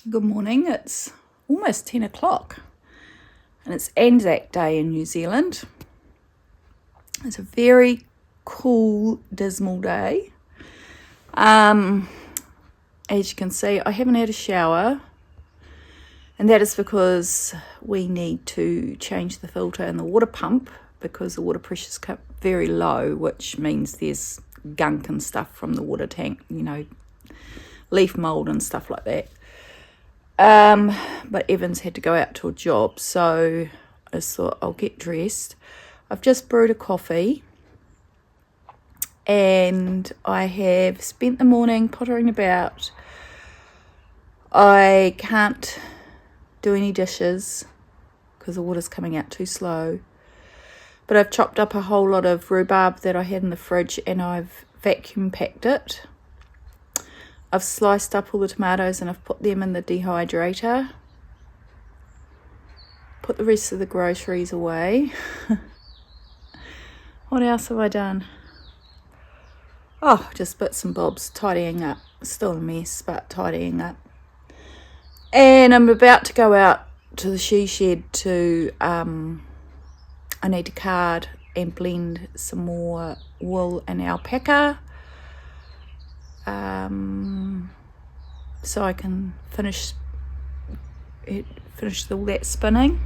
Good morning, it's almost 10 o'clock and it's Anzac Day in New Zealand. It's a very cool, dismal day. As you can see, I haven't had a shower, and that is because we need to change the filter in the water pump because the water pressure's very low, which means there's gunk and stuff from the water tank, leaf mould and stuff like that. But Evans had to go out to a job, so I just thought I'll get dressed. I've just brewed a coffee and I have spent the morning pottering about. I can't do any dishes because the water's coming out too slow, but I've chopped up a whole lot of rhubarb that I had in the fridge and I've vacuum packed it. I've sliced up all the tomatoes and I've put them in the dehydrator. Put the rest of the groceries away. What else have I done? Oh, just bits and bobs, tidying up. Still a mess, but tidying up. And I'm about to go out to the she shed to, I need to card and blend some more wool and alpaca. So I can finish all that spinning.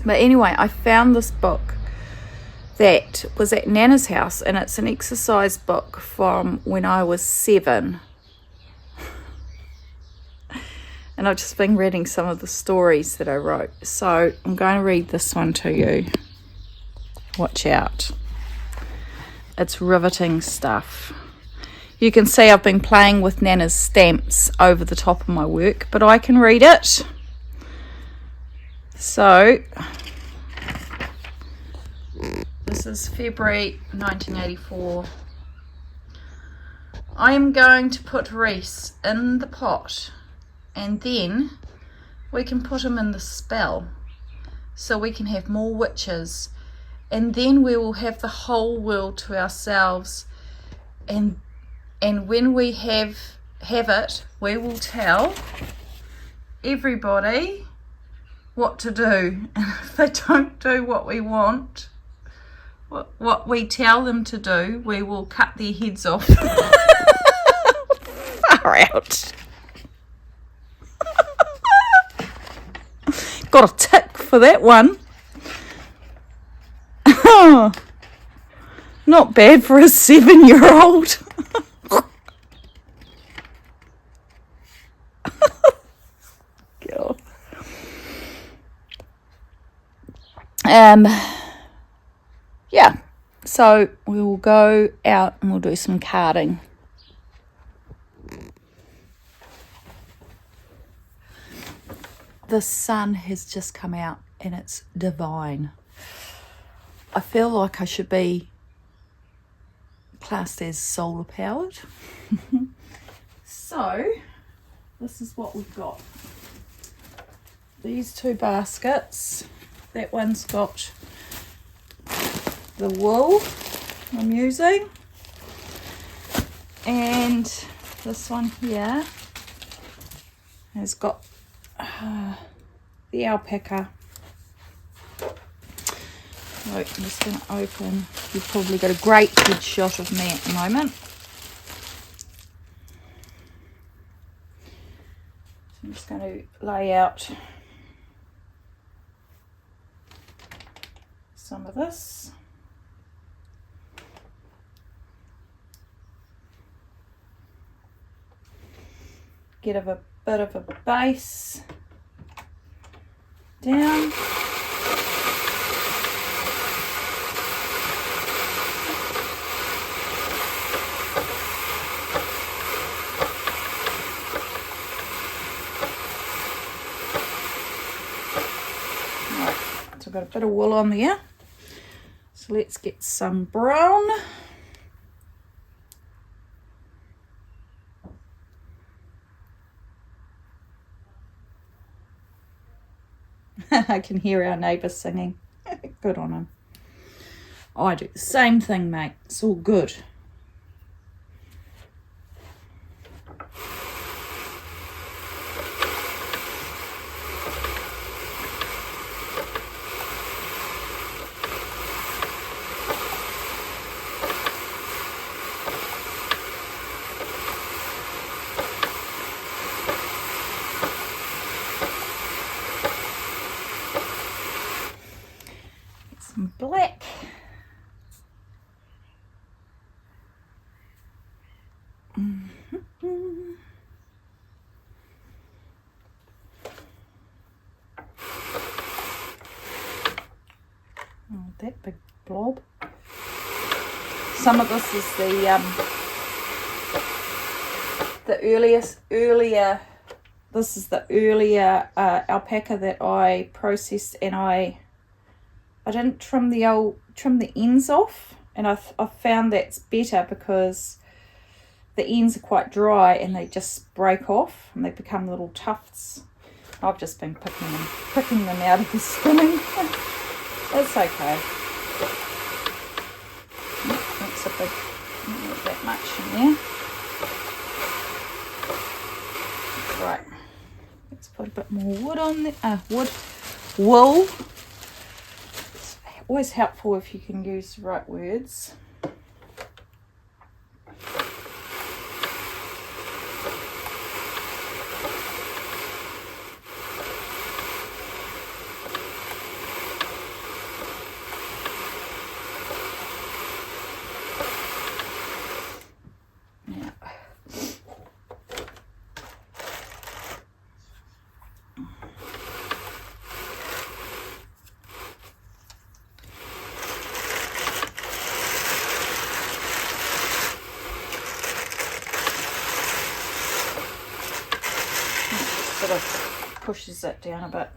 But anyway, I found this book that was at Nana's house, and it's an exercise book from when I was 7. And I've just been reading some of the stories that I wrote. So I'm going to read this one to you. Watch out. It's riveting stuff. You can see I've been playing with Nana's stamps over the top of my work, but I can read it. So, this is February 1984. I am going to put Reese in the pot, and then we can put him in the spell, so we can have more witches, and then we will have the whole world to ourselves, and when we have it, we will tell everybody what to do. And if they don't do what we want, what we tell them to do, we will cut their heads off. Far out. Got a tick for that one. Not bad for a 7-year-old. Yeah, so we will go out and we'll do some carding. The sun has just come out and it's divine. I feel like I should be classed as solar powered. So this is what we've got. These 2 baskets. That one's got the wool I'm using, and this one here has got the alpaca. So I'm just going to open. You've probably got a great good shot of me at the moment. So I'm just going to lay out some of this. Get a bit of a base down. Right, so I've got a bit of wool on there. So let's get some brown. I can hear our neighbour singing. Good on him. I do the same thing, mate. It's all good. Oh, that big blob. Some of this is the earlier. This is the earlier alpaca that I processed, and I didn't trim the ends off, and I've found that's better because the ends are quite dry and they just break off and they become little tufts. I've just been picking them out of the spinning. It's okay. That's a big, not that much in there. Right, let's put a bit more wood on there. Wool. It's always helpful if you can use the right words. Sort of pushes it down a bit.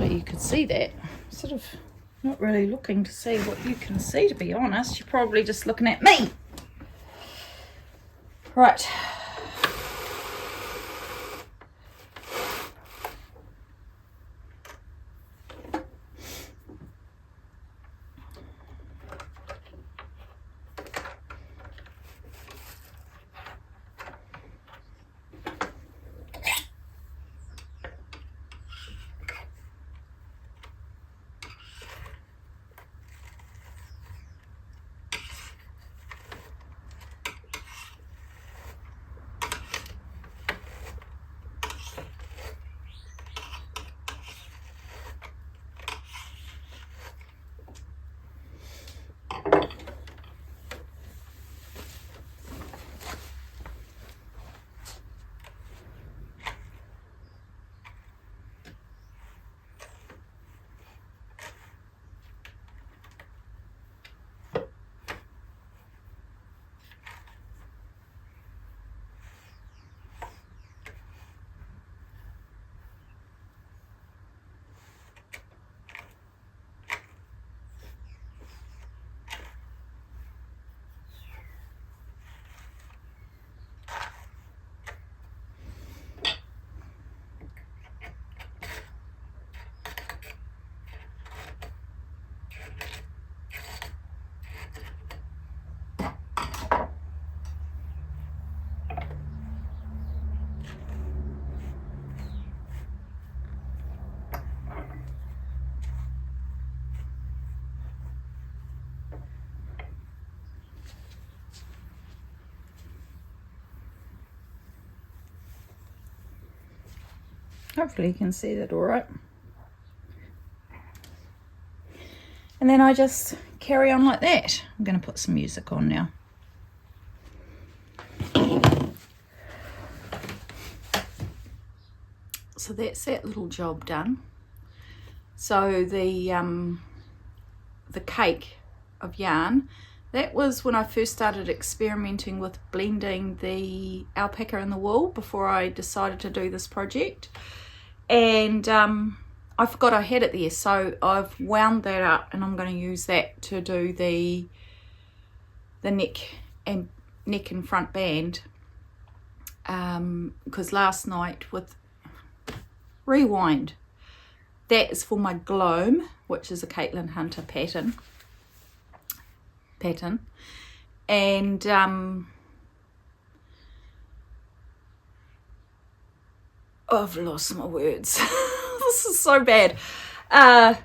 You could see that. Sort of not really looking to see what you can see, to be honest. You're probably just looking at me. Right. Hopefully you can see that all right. And then I just carry on like that. I'm going to put some music on now. so that's that little job done. So the cake of yarn, that was when I first started experimenting with blending the alpaca and the wool before I decided to do this project. And I forgot I had it there, so I've wound that up and I'm going to use that to do the neck and front band. Because last night with Rewind, that is for my Gloam, which is a Caitlin Hunter pattern. And I've lost my words. This is so bad. And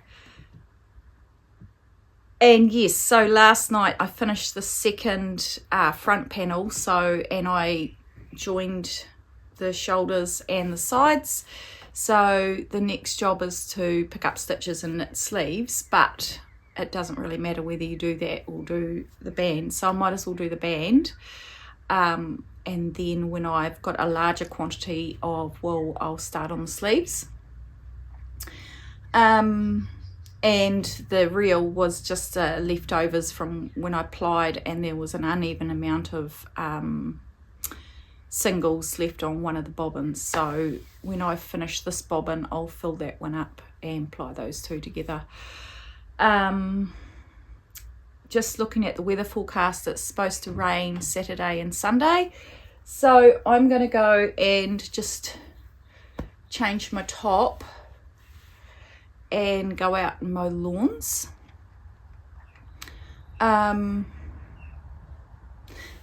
yes, so last night I finished the second front panel, and I joined the shoulders and the sides. So the next job is to pick up stitches and knit sleeves, but it doesn't really matter whether you do that or do the band, so I might as well do the band. And then when I've got a larger quantity of wool, I'll start on the sleeves. And the reel was just leftovers from when I plied, and there was an uneven amount of singles left on one of the bobbins. So when I finish this bobbin, I'll fill that one up and ply those two together. Just looking at the weather forecast, it's supposed to rain Saturday and Sunday, so I'm going to go and just change my top and go out and mow lawns.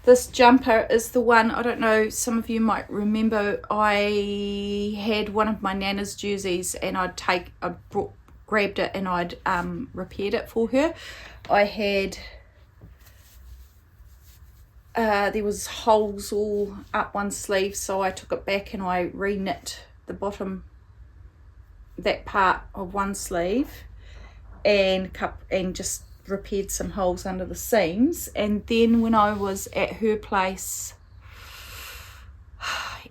This jumper is the one, I don't know, some of you might remember, I had one of my Nana's jerseys and grabbed it and I'd repaired it for her. I had there was holes all up one sleeve, so I took it back and I re-knit the bottom, that part of one sleeve, and just repaired some holes under the seams. And then when I was at her place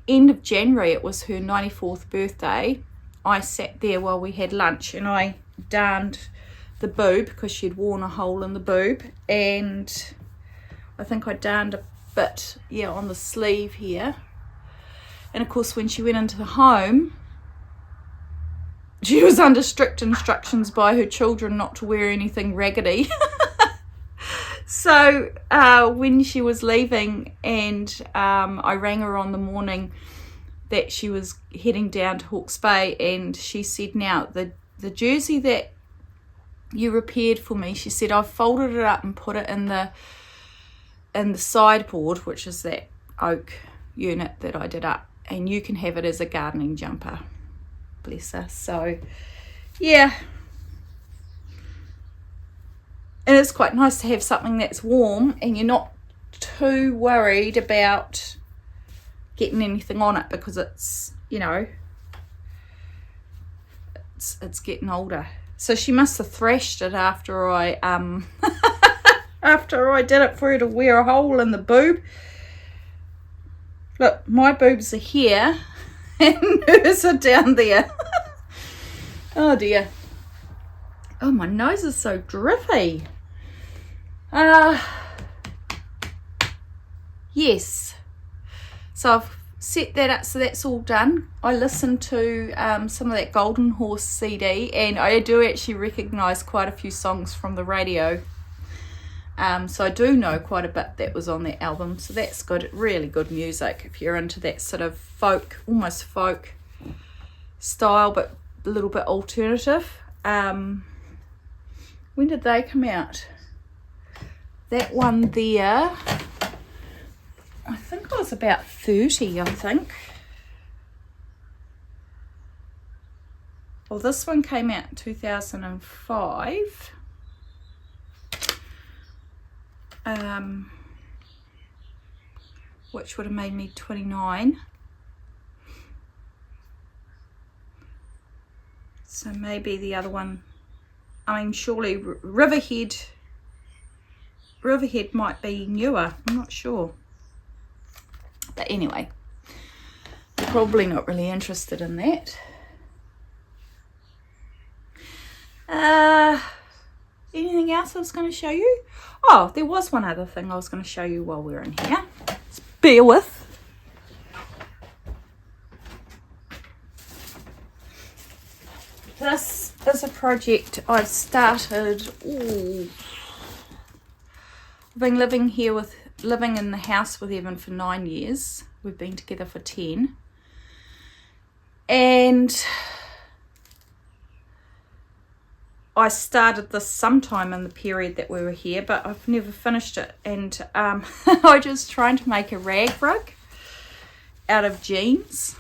end of January, it was her 94th birthday, I sat there while we had lunch and I darned the boob because she'd worn a hole in the boob, and I think I darned a bit, on the sleeve here. And of course when she went into the home, she was under strict instructions by her children not to wear anything raggedy. So when she was leaving, and I rang her on the morning that she was heading down to Hawke's Bay, and she said, now the jersey that you repaired for me, she said, I've folded it up and put it in the sideboard, which is that oak unit that I did up, and you can have it as a gardening jumper. Bless her. So yeah, and it's quite nice to have something that's warm and you're not too worried about getting anything on it, because it's, it's getting older. So she must have thrashed it after I after I did it for her to wear a hole in the boob. Look, my boobs are here and hers are down there. Oh dear. Oh, my nose is so drippy. Yes. So I've set that up, so that's all done. I listened to some of that Golden Horse CD, and I do actually recognise quite a few songs from the radio. So I do know quite a bit that was on that album, so that's good. Really good music if you're into that sort of folk, almost folk style, but a little bit alternative. When did they come out? That one there, I think I was about 30, I think. Well, this one came out in 2005. Which would have made me 29. So maybe the other one, I mean, surely Riverhead might be newer, I'm not sure. But anyway, you're probably not really interested in that. Anything else I was going to show you? Oh, there was one other thing I was going to show you while we're in here. Just bear with. This is a project I've started. Ooh. I've been living in the house with Evan for 9 years. We've been together for 10. And I started this sometime in the period that we were here, but I've never finished it. And I was just trying to make a rag rug out of jeans.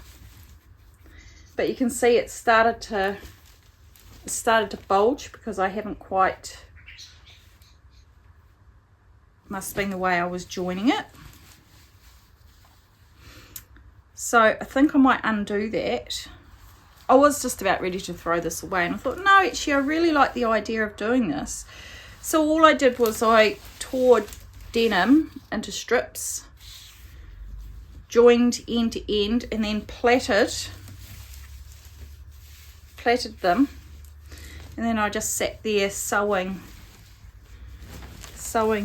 But you can see it started to bulge because I haven't quite, must have been the way I was joining it. So I think I might undo that. I was just about ready to throw this away and I thought, no, actually I really like the idea of doing this. So all I did was I tore denim into strips, joined end to end, and then plaited them. And then I just sat there sewing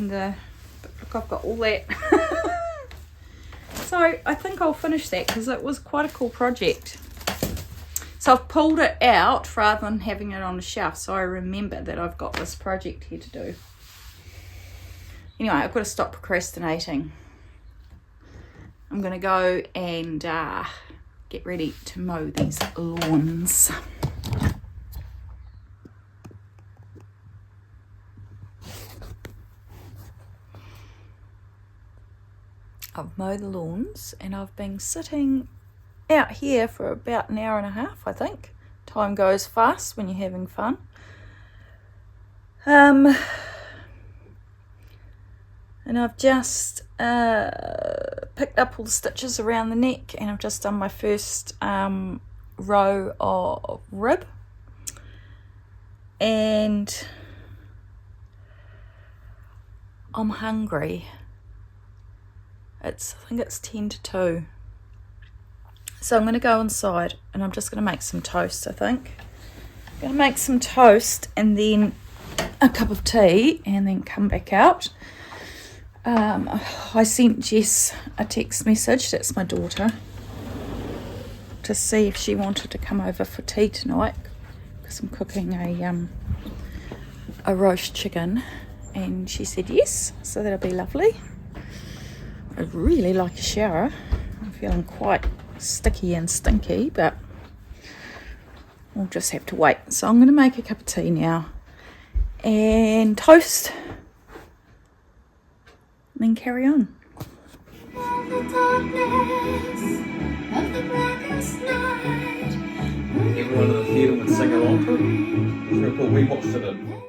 the, look, I've got all that. So I think I'll finish that because it was quite a cool project. So I've pulled it out rather than having it on the shelf, so I remember that I've got this project here to do. Anyway, I've got to stop procrastinating. I'm going to go and get ready to mow these lawns. I've mowed the lawns and I've been sitting out here for about an hour and a half, I think. Time goes fast when you're having fun. And I've just picked up all the stitches around the neck and I've just done my first row of rib. And I'm hungry. I think it's 10 to 2. So I'm going to go inside and I'm just going to make some toast, I think. I'm going to make some toast and then a cup of tea and then come back out. I sent Jess a text message, that's my daughter, to see if she wanted to come over for tea tonight because I'm cooking a roast chicken, and she said yes, so that'll be lovely. I'd really like a shower. I'm feeling quite sticky and stinky, but we'll just have to wait. So I'm going to make a cup of tea now and toast and then carry on. Everyone in the theatre would sing along to it. We watched it in